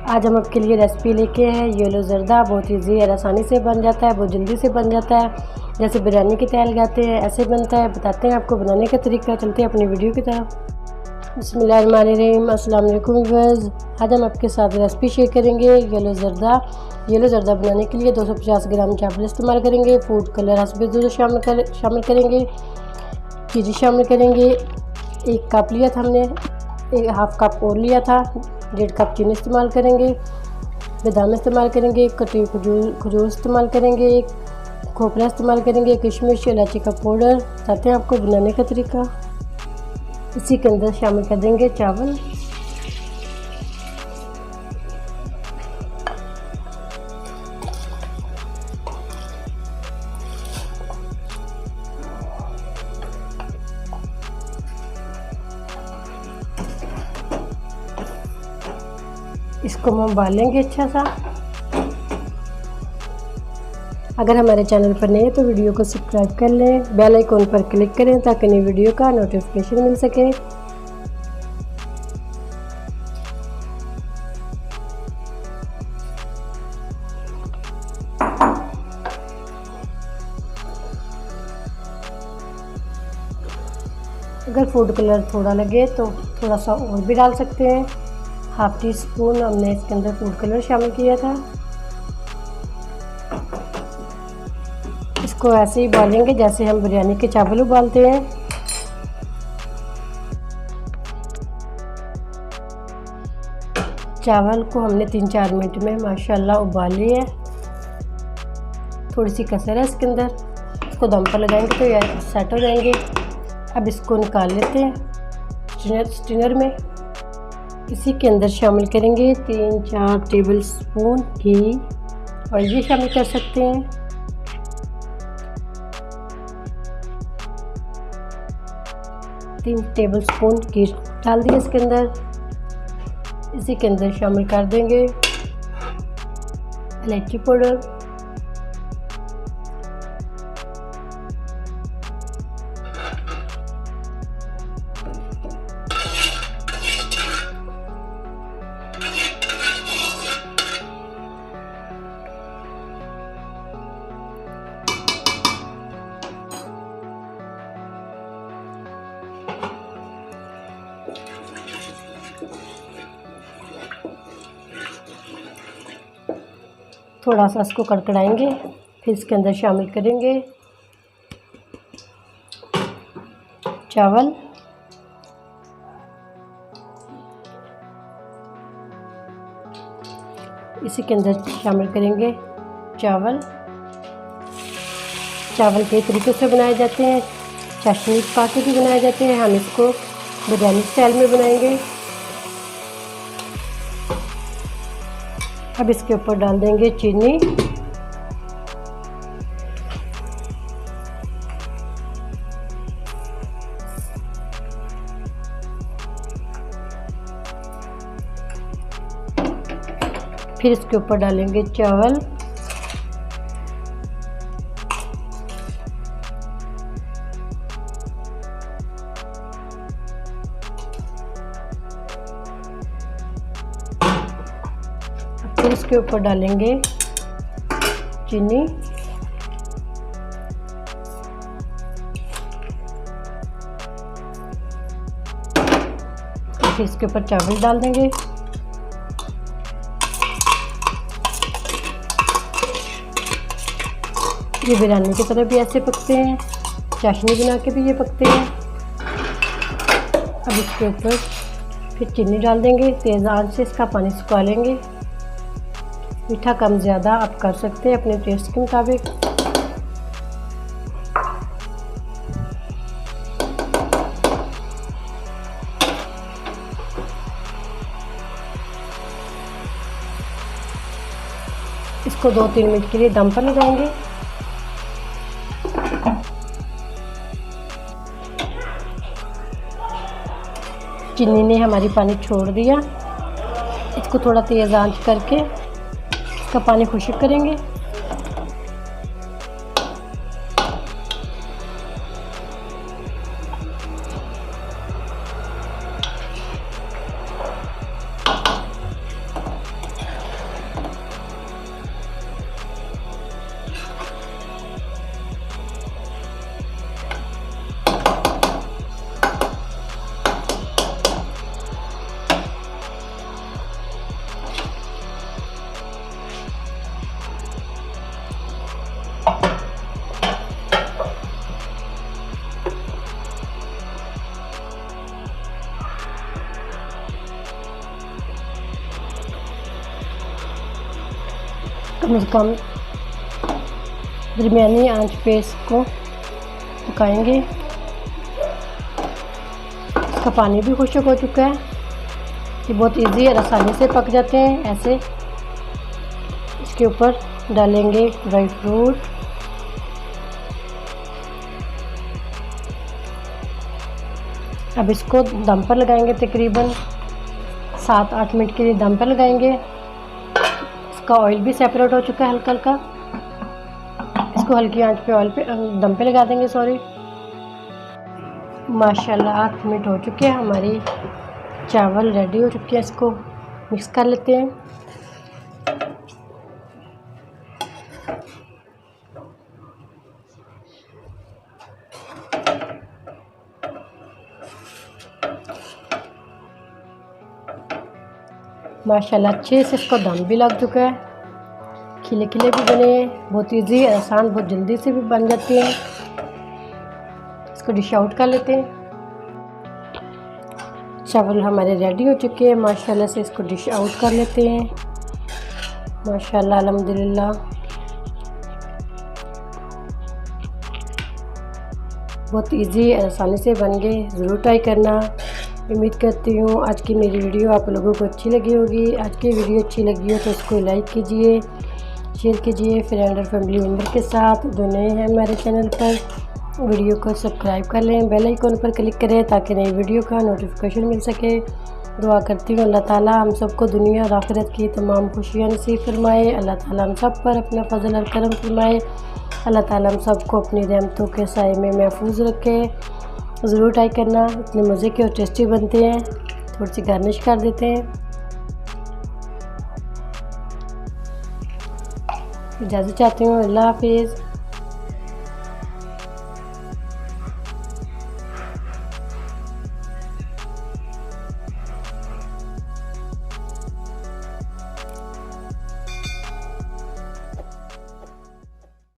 आज हम आपके लिए रेसिपी लेके हैं येलो जर्दा। बहुत ईजी और आसानी से बन जाता है, बहुत जल्दी से बन जाता है। जैसे बिरयानी की तैयार लगाते हैं ऐसे बनता है। बताते हैं आपको बनाने का तरीका। चलते हैं अपनी वीडियो की तरफ। बिस्मिल्लाहिर्रहमानिर्रहीम। अस्सलाम वालेकुम व्यूअर्स। आज हम आपके साथ रेसिपी शेयर करेंगे येलो जर्दा बनाने के लिए 250 ग्राम चावल इस्तेमाल करेंगे। फूड कलर हस्बे शामिल करेंगे। चीज़ी शामिल करेंगे। 1 कप लिया था हमने, 1/2 कप और लिया था। 1.5 कप चीनी इस्तेमाल करेंगे। बादाम इस्तेमाल करेंगे। कटी खजूर इस्तेमाल करेंगे। खोपरा इस्तेमाल करेंगे। किशमिश, इलायची का पाउडर। बताते हैं आपको बनाने का तरीका। इसी के अंदर शामिल कर देंगे चावल। इसको हम उबालेंगे अच्छा सा। अगर हमारे चैनल पर नए हैं तो वीडियो को सब्सक्राइब कर लें, बेल आइकॉन पर क्लिक करें ताकि नई वीडियो का नोटिफिकेशन मिल सके। अगर फूड कलर थोड़ा लगे तो थोड़ा सा और भी डाल सकते हैं। 1/2 टीस्पून हमने इसके अंदर फूड कलर शामिल किया था। इसको ऐसे ही उबालेंगे जैसे हम बिरयानी के चावल उबालते हैं। चावल को हमने 3-4 मिनट में माशाल्लाह उबाल लिया है। थोड़ी सी कसर है इसके अंदर, इसको दम पर लगाएंगे तो ये सेट हो जाएंगे। अब इसको निकाल लेते हैं स्ट्रेनर में। इसी के अंदर शामिल करेंगे 3-4 टेबल स्पून घी, और ये शामिल कर सकते हैं। तीन टेबल स्पून घी डाल दिए इसके अंदर। इसी के अंदर शामिल कर देंगे इलायची पाउडर, थोड़ा सा इसको कड़कड़ाएंगे। फिर इसके अंदर शामिल करेंगे चावल। इसी के अंदर शामिल करेंगे चावल कई तरीक़े से बनाए जाते हैं। चाशनी पा के भी बनाए जाते हैं। हम इसको बिरयानी स्टाइल में बनाएंगे। अब इसके ऊपर डाल देंगे चीनी। फिर इसके ऊपर डालेंगे चावल। फिर इसके ऊपर डालेंगे चीनी। फिर इसके ऊपर चावल डाल देंगे। ये बिरयानी की तरह भी ऐसे पकते हैं, चाशनी बना के भी ये पकते हैं। अब इसके ऊपर फिर चीनी डाल देंगे। तेज़ आंच से इसका पानी सुखा लेंगे। मीठा कम ज़्यादा आप कर सकते हैं अपने टेस्ट के मुताबिक। इसको 2-3 मिनट के लिए दम पर लगाएंगे। चीनी ने हमारी पानी छोड़ दिया। इसको थोड़ा तेज़ आंच करके इसका पानी खुश्क करेंगे। कम से कम दरमियानी आंच पे इसको पकाएंगे। इसका पानी भी खुश्क हो चुका है। ये बहुत इजी और आसानी से पक जाते हैं। ऐसे इसके ऊपर डालेंगे ड्राई फ्रूट, अब इसको दम पर लगाएंगे। तकरीबन 7-8 मिनट के लिए दम पर लगाएंगे। इसका ऑयल भी सेपरेट हो चुका है हल्का हल्का। इसको हल्की आंच पे ऑयल पे दम पे लगा देंगे। सॉरी, माशाल्लाह 8 मिनट हो चुके हैं। हमारी चावल रेडी हो चुके हैं। इसको मिक्स कर लेते हैं। माशाल्लाह अच्छे से इसको दम भी लग चुका है। खिले खिले भी बने हैं। बहुत इजी आसान, बहुत जल्दी से भी बन जाती हैं। इसको डिश आउट कर लेते हैं। चावल हमारे रेडी हो चुके हैं। माशाल्लाह से इसको डिश आउट कर लेते हैं। माशाल्लाह अल्हम्दुलिल्लाह, बहुत इजी आसानी से बन गए। ज़रूर ट्राई करना। उम्मीद करती हूँ आज की मेरी वीडियो आप लोगों को अच्छी लगी होगी। आज की वीडियो अच्छी लगी हो तो इसको लाइक कीजिए, शेयर कीजिए फ्रेंड और फैमिली मेम्बर के साथ। जो नए हैं हमारे चैनल पर, वीडियो को सब्सक्राइब कर लें, बेल आइकन पर क्लिक करें ताकि नई वीडियो का नोटिफिकेशन मिल सके। दुआ करती हूँ अल्लाह ताला हम सबको दुनिया और आखिरत की तमाम खुशियाँ नसीब फरमाए। अल्लाह ताला हम सब पर अपना फजल और करम फरमाए। अल्लाह ताला हम सबको अपनी रहमतों के साए में महफूज रखे। ज़रूर ट्राई करना। इतने मज़े के और टेस्टी बनते हैं। थोड़ी सी गार्निश कर देते हैं। इजाज़त चाहती हूँ। अल्लाह हाफिज़।